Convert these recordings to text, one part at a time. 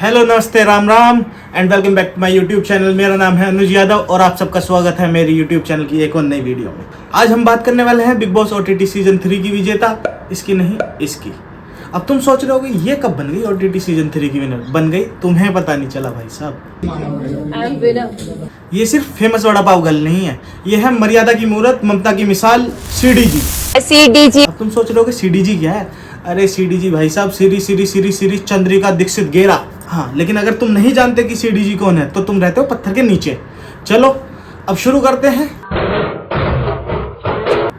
Hello नमस्ते Ram Ram and welcome back to my YouTube channel. मेरा नाम है अनुज यादव और आप सबका स्वागत है मेरी यूट्यूब चैनल की एक और नई वीडियो में। आज हम बात करने वाले हैं बिग बॉस OTT सीजन 3 की विजेता, इसकी नहीं इसकी। अब तुम सोच रहे होगे ये कब बन गई OTT सीजन 3 की विनर? बन गई, तुम्हें पता नहीं चला भाई साहब। ये सिर्फ फेमस वड़ा पाव गर्ल नहीं है, ये है मर्यादा की मूरत, ममता की मिसाल, CDG। अब तुम सोच रहे होगे CDG क्या है? अरे CDG भाई साहब सीरी चंद्रिका दीक्षित गेरा। हाँ, लेकिन अगर तुम नहीं जानते कि CDG कौन है तो तुम रहते हो पत्थर के नीचे। चलो अब शुरू करते हैं।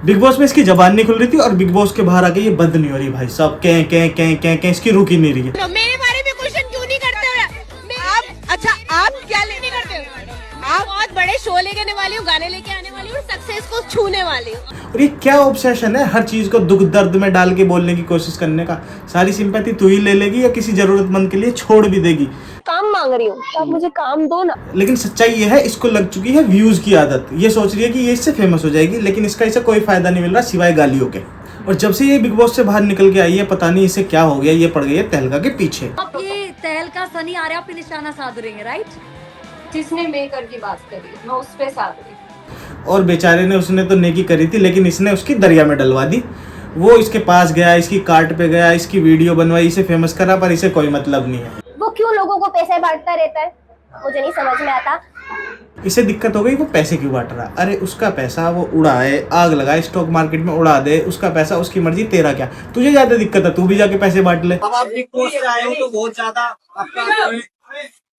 बिग बॉस में इसकी जबान नहीं खुल रही थी और बिग बॉस के बाहर आके ये बंद नहीं हो रही भाई साहब। कै इसकी रुक ही नहीं रही है। तो मेरे बारे में क्वेश्चन क्यों नहीं करते हो आप? अच्छा, आप क्या लेने करते हो? आप बहुत बड़े शो लेके वाली हो, गाने लेके आने वाली हो, सक्सेस को छूने वाली हो। और ये क्या ऑब्सेशन है हर चीज को दुख दर्द में डाल के बोलने की कोशिश करने का? सारी सिंपैथी तू ही ले लेगी या किसी जरूरतमंद के लिए छोड़ भी देगी? काम मांग रही हूँ तो आप मुझे काम दो ना। लेकिन सच्चाई ये है, इसको लग चुकी है व्यूज की आदत। ये सोच रही है कि ये इससे फेमस हो जाएगी, लेकिन इसका इसे कोई फायदा नहीं मिल रहा सिवाय गालियों के। और जब से ये बिग बॉस से बाहर निकल के आई है, पता नहीं इसे क्या हो गया, ये पड़ गई है तहलका के पीछे। अब ये तहलका सनी आर्या पे निशाना साध रहे हैं, राइट? जिसने मेकर की बात करी मैं उस पे साथ रही। और बेचारे ने, उसने तो नेकी करी थी लेकिन इसने उसकी दरिया में डलवा दी। वो इसके पास गया, इसकी कार्ट पे गया, इसकी वीडियो बनवाई, इसे फेमस करा, पर इसे कोई मतलब नहीं है। वो क्यों लोगों को पैसे बांटता रहता है, मुझे नहीं समझ में आता। इसे दिक्कत हो गई वो पैसे क्यों बांट रहा? अरे उसका पैसा वो उड़ाए, आग लगाए, स्टॉक मार्केट में उड़ा दे, उसका पैसा, उसकी मर्जी, तेरा क्या? तुझे ज्यादा दिक्कत है, तू भी जाके पैसे बांट ले। अब आप बिग बॉस से आए हो तो बहुत ज्यादा आपका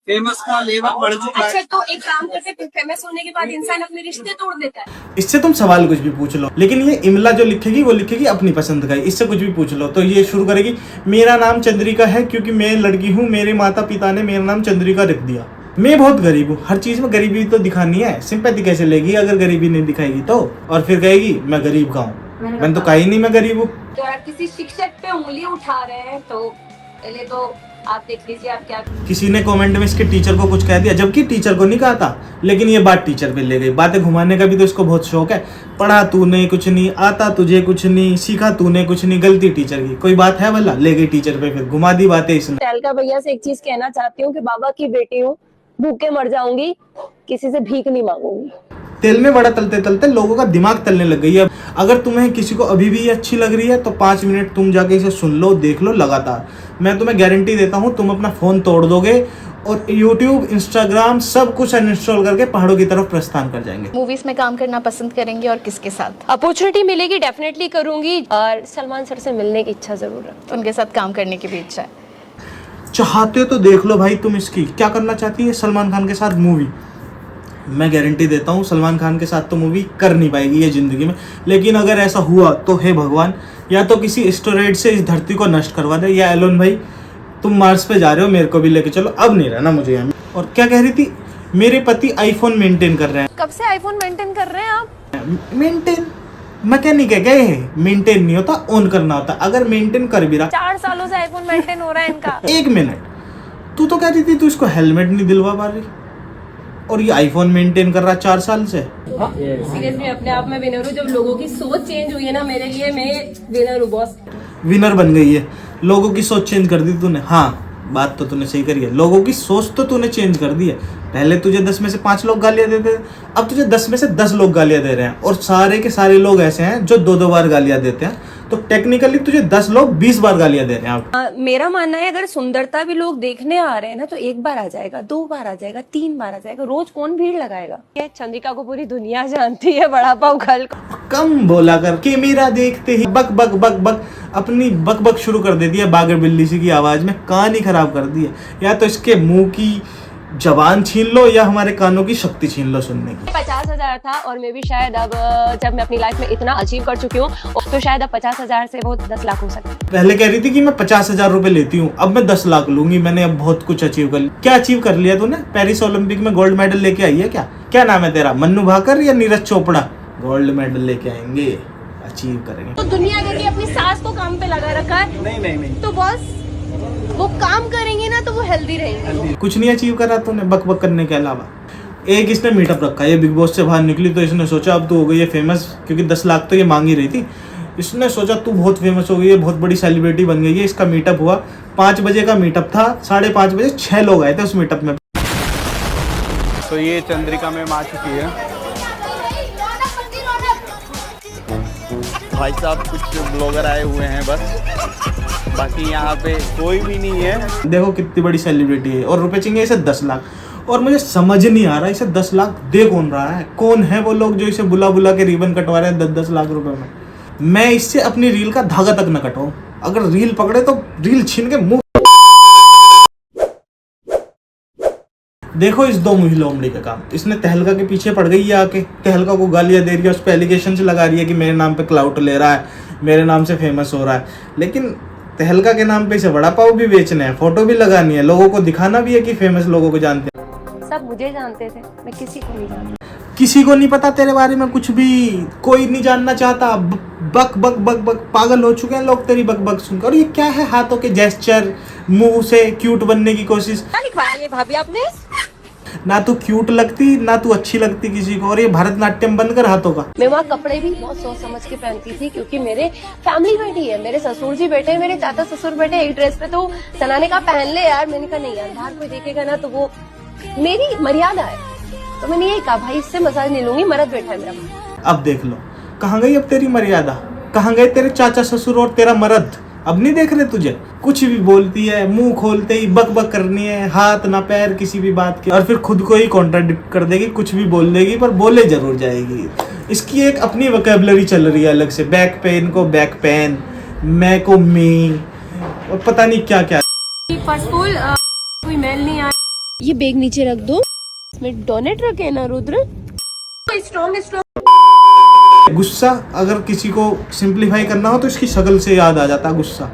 फेमस का लेवल बढ़ चुका है। अच्छा, तो एक काम करते, फेमस होने के बाद इंसान अपने रिश्ते तोड़ देता है। इससे तुम सवाल कुछ भी पूछ लो, लेकिन ये इमला जो लिखेगी वो लिखेगी अपनी पसंद का। इससे कुछ भी पूछ लो तो ये शुरू करेगी, मेरा नाम चंद्रिका है क्योंकि मैं लड़की हूँ, मेरे माता पिता ने मेरा नाम चंद्रिका रख दिया। मैं बहुत गरीब हूँ। हर चीज में गरीबी तो दिखानी है, सिंपैथी कैसे लेगी अगर गरीबी नहीं दिखाएगी तो? और फिर कहेगी मैं गरीब का हूँ। मैंने तो कहा ही नहीं मैं गरीब हूँ। तो आप किसी शिक्षक पे उंगली उठा रहे हैं तो पहले तो आप देख लीजिए आप क्या। किसी ने कमेंट में इसके टीचर को कुछ कह दिया, जबकि टीचर को नहीं कहा था, लेकिन ये बात टीचर पे ले गई। बातें घुमाने का भी तो इसको बहुत शौक है। पढ़ा तूने कुछ नहीं, आता तुझे कुछ नहीं, सीखा तूने कुछ नहीं, गलती टीचर की। कोई बात है भला? ले गई टीचर पे, फिर घुमा दी बातें इसने। तहलका भैया से एक चीज कहना चाहती हूँ कि बाबा की बेटी हूँ, भूखे मर जाऊंगी, किसी से भीख नहीं मांगूंगी। तेल में बड़ा तलते तलते लोगों का दिमाग तलने लग गई है। अगर तुम्हें किसी को अभी भी ये अच्छी लग रही है तो 5 मिनट तुम जाके इसे सुन लो, देख लो लगातार। मैं तुम्हें गारंटी देता हूँ तुम अपना फोन तोड़ दोगे और YouTube, Instagram सब कुछ अनइंस्टॉल करके पहाड़ों की तरफ प्रस्थान कर जाएंगे। मूवीज में काम करना पसंद करेंगे और किसके साथ? अपॉर्चुनिटी मिलेगी डेफिनेटली करूंगी, और सलमान सर से मिलने की इच्छा जरूर है। उनके साथ काम करने की भी इच्छा है। चाहते हो तो देख लो भाई, तुम इसकी क्या करना चाहती है सलमान खान के साथ मूवी। मैं गारंटी देता हूँ सलमान खान के साथ तो मूवी कर नहीं पाएगी ये जिंदगी में। लेकिन अगर ऐसा हुआ तो हे भगवान, या तो किसी एस्टेरॉयड से इस धरती को नष्ट करवा दे, या एलोन भाई तुम मार्स पे जा रहे हो, मेरे को भी लेके चलो, अब नहीं रहना मुझे यहाँ। और क्या कह रही थी? मेरे पति आईफोन मेंटेन कर रहे हैं। कब से आईफोन मेंटेन कर रहे हैं आप? मेंटेन मैकेनिक है गए हैं, मेंटेन नहीं होता, ऑन करना होता। अगर मेंटेन कर भी रहा, 4 सालों से आईफोन मेंटेन हो रहा है इनका। 1 मिनट, तू तो कहती थी तू इसको हेलमेट नहीं दिलवा पा रही, और ये आईफोन मेंटेन कर रहा 4 साल से। सीरियसली अपने आप में विनर हूँ। जब लोगों की सोच चेंज हुई है ना मेरे लिए, मैं विनर हूँ बॉस। विनर बन गई है। लोगों की सोच चेंज कर दी तूने। हाँ, बात तो तूने सही करी है, लोगों की सोच तो तूने चेंज कर दी है। पहले तुझे 10 में से 5 लोग गालियां देते थे, अब तुझे 10 में से 10 लोग गालियां दे रहे हैं, और सारे के सारे लोग ऐसे हैं जो 2-2 बार गालियां देते हैं। तो टेक्निकली तुझे 10 लोग 20 बार गालियां दे रहे हैं। मेरा मानना है अगर सुंदरता भी लोग देखने आ रहे हैं ना तो 1 बार आ जाएगा, 2 बार आ जाएगा, 3 बार आ जाएगा, रोज कौन भीड़ लगाएगा? ये चंद्रिका को पूरी दुनिया जानती है, बड़ा पाव गर्ल को। कम बोला कर कि मेरा देखते ही बक बक बक बक अपनी बक बक शुरू कर देती है बागर बिल्ली सी की आवाज में। कान ही खराब कर दी है। या तो इसके मुंह की जबान छीन लो या हमारे कानों की शक्ति छीन लो सुनने की। 50,000 था और मैं भी शायद अब जब मैं अपनी लाइफ में इतना अचीव कर चुकी हूँ तो शायद अब 50,000 से वो 10 लाख हो सकती है। पहले कह रही थी कि मैं 50,000 रुपए लेती हूँ, अब मैं 10 लाख लूंगी, मैंने अब बहुत कुछ अचीव कर लिया। क्या अचीव कर लिया तूने? पेरिस ओलंपिक में गोल्ड मेडल लेके आई है क्या? क्या नाम है तेरा, मन्नू भाकर या नीरज चोपड़ा? गोल्ड मेडल लेके आएंगे, अचीव करेंगे। तो दुनिया करके अपनी सास को काम पे लगा रखा है। नहीं तो बॉस वो काम करेंगे ना तो वो हेल्दी रहेंगे। कुछ नहीं अचीव करा तूने बक बक करने के अलावा। एक इसने मीटअप रखा, ये बिग बॉस से बाहर निकली तो इसने सोचा अब तो हो गई है फेमस, क्योंकि 10 लाख तो ये मांग ही रही थी। इसने सोचा तू बहुत फेमस हो गई है, बहुत बड़ी सेलिब्रिटी बन गई है। इसका मीटअप हुआ, 5 बजे का मीटअप था, 5:30 बजे 6 लोग आए थे उस मीटअप में। तो ये चंद्रिका मैम आ चुकी है। भाई साहब कुछ ब्लॉगर आए हुए हैं बस, बाकी यहाँ पे कोई भी नहीं है। देखो कितनी बड़ी सेलिब्रिटी है और रुपए चाहिए इसे 10 लाख। और मुझे समझ नहीं आ रहा इसे 10 लाख दे कौन रहा है, कौन है वो लोग जो इसे बुला बुला के रिबन कटवा रहे हैं 10-10 लाख रुपए में। मैं इससे अपनी रील का धागा तक न कटवाऊं, अगर रील पकड़े तो रील छीन के मुंह। देखो इस 2 मुही लोमड़ी का काम, इसने तहलका के पीछे पड़ गई है आके, तहलका को गालियां दे रही है, उस पर एलिगेशन से लगा रही है कि मेरे नाम पे क्लाउट ले रहा है, मेरे नाम से फेमस हो रहा है। लेकिन तहलका के नाम पे इसे वड़ा पाव भी बेचना है, फोटो भी लगानी है, लोगों को दिखाना भी है कि फेमस लोगों को जानते हैं। सब मुझे जानते थे, मैं किसी को नहीं जानती। किसी को नहीं पता तेरे बारे में कुछ भी, कोई नहीं जानना चाहता। बक बक बक बक पागल हो चुके हैं लोग तेरी बक बक सुनकर। और ये क्या है, हाथों के जेस्चर, मुंह से क्यूट बनने की कोशिश। क्या लिखवाया ये भाभी आपने? ना तू क्यूट लगती ना तू अच्छी लगती किसी को, और ये भरतनाट्यम बंद कर हाथों का। मैं वहाँ कपड़े भी बहुत सोच समझ के पहनती थी, क्योंकि मेरे फैमिली बैठी है, मेरे ससुर जी बैठे, मेरे चाचा ससुर बैठे एक ड्रेस पे, तो सनाने का पहन ले यार। मैंने कहा नहीं यार, बाहर कोई देखेगा ना तो वो मेरी मर्यादा है, तो मैंने यही कहा भाई इससे मसाज नहीं लूंगी, मर्द बैठा है मेरा भाई। अब देख लो कहाँ गई अब तेरी मर्यादा, कहाँ गए तेरे चाचा ससुर और तेरा मर्द। अब नहीं देख रहे तुझे, कुछ भी बोलती है, मुंह खोलते ही बक बक करनी है, हाथ ना पैर किसी भी बात के, और फिर खुद को ही कॉन्ट्राडिक्ट कर देगी, कुछ भी बोल देगी पर बोले जरूर जाएगी। इसकी एक अपनी वोकैबुलरी चल रही है अलग से, बैक पेन को बैक पेन, मैं को मी, और पता नहीं क्या क्या। फर्स्टफुल कोई मेल नहीं आया। ये बैग नीचे रख दो, इसमें डोनेट रखे ना रुद्र। स्ट्रॉन्ग गुस्सा अगर किसी को सिंप्लीफाई करना हो तो इसकी शक्ल से याद आ जाता गुस्सा।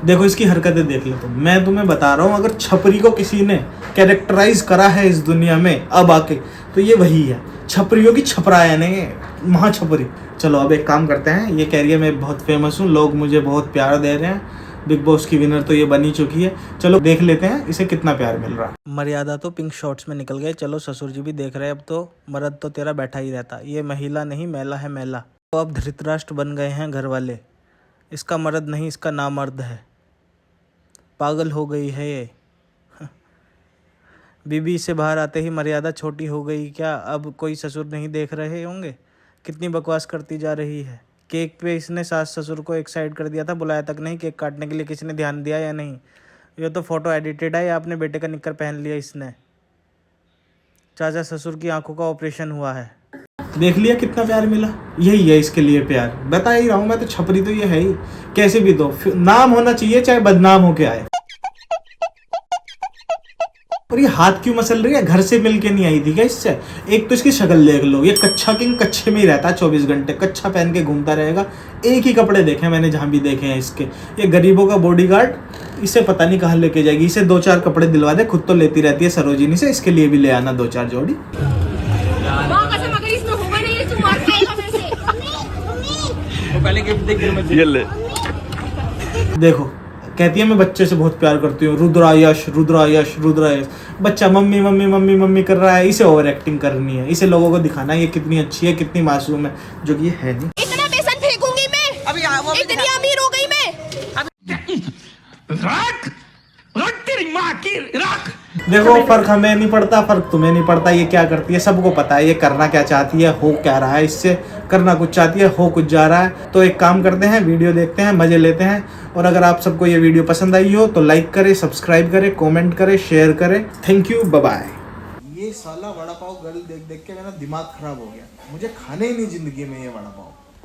देखो इसकी हरकतें देख लो तुम। मैं तुम्हें बता रहा हूँ, अगर छपरी को किसी ने कैरेक्टराइज करा है इस दुनिया में अब आके, तो ये वही है। छपरियों की छपराया नहीं, महा छपरी। चलो अब एक काम करते हैं, ये कह रही है मैं बहुत फेमस हूँ, लोग मुझे बहुत प्यार दे रहे हैं, बिग बॉस की विनर तो ये बनी चुकी है, चलो देख लेते हैं इसे कितना प्यार मिल रहा है। मर्यादा तो पिंक शॉर्ट्स में निकल गए। चलो ससुर जी भी देख रहे हैं, अब तो मर्द तो तेरा बैठा ही रहता, ये महिला नहीं मैला है मैला। तो अब धृतराष्ट्र बन गए हैं घर वाले, इसका मर्द नहीं इसका नामर्द है, पागल हो गई है ये। बीबी से बाहर आते ही मर्यादा छोटी हो गई क्या? अब कोई ससुर नहीं देख रहे होंगे, कितनी बकवास करती जा रही है। केक पे इसने सास ससुर को एक साइड कर दिया था, बुलाया तक नहीं, केक काटने के लिए किसी ने ध्यान दिया या नहीं? ये तो फोटो एडिटेड है या अपने बेटे का निक्कर पहन लिया इसने। चाचा ससुर की आंखों का ऑपरेशन हुआ है, देख लिया कितना प्यार मिला। यही है इसके लिए प्यार, बता ही रहा हूँ मैं तो, छपरी तो ये है ही। कैसे भी दो, नाम होना चाहिए चाहे बदनाम होके आए। और ये हाथ क्यों मसल रही है? घर से मिलके नहीं आई थी क्या इससे? एक तो इसकी शक्ल देख लो, ये कच्छा किंग कच्छे में ही रहता है 24 घंटे, कच्छा पहन के घूमता रहेगा। एक ही कपड़े देखे मैंने जहां भी देखे हैं इसके। ये गरीबों का बॉडीगार्ड, इसे पता नहीं कहाँ लेके जाएगी। इसे 2-4 कपड़े दिलवा दे, खुद तो लेती रहती है सरोजिनी से, इसके लिए भी ले आना 2-4 जोड़ी। देखो कहती है मैं बच्चे से बहुत प्यार करती हूँ, रुद्रायश रुद्रायश रुद्रायश। बच्चा मम्मी मम्मी मम्मी मम्मी कर रहा है, इसे ओवर एक्टिंग करनी है, इसे लोगों को दिखाना है ये कितनी अच्छी है, कितनी मासूम है, जो कि ये है नहीं। इतना बेसन फेंकूंगी मैं, इतनी अमीर हो गई मैं। देखो फर्क हमें नहीं पड़ता, फर्क तुम्हें नहीं पड़ता, ये क्या करती है सबको पता है, ये करना क्या चाहती है, हो क्या रहा है इससे, करना कुछ चाहती है, हो कुछ जा रहा है। तो एक काम करते हैं, वीडियो देखते हैं, मजे लेते हैं। और अगर आप सबको ये वीडियो पसंद आई हो तो लाइक करें, सब्सक्राइब करें, कमेंट करें, शेयर करें। Thank you, bye bye. ये साला वड़ा पाव गर्ल देख देख के मेरा दिमाग खराब हो गया, मुझे खाने ही नहीं जिंदगी में ये वड़ा पाव।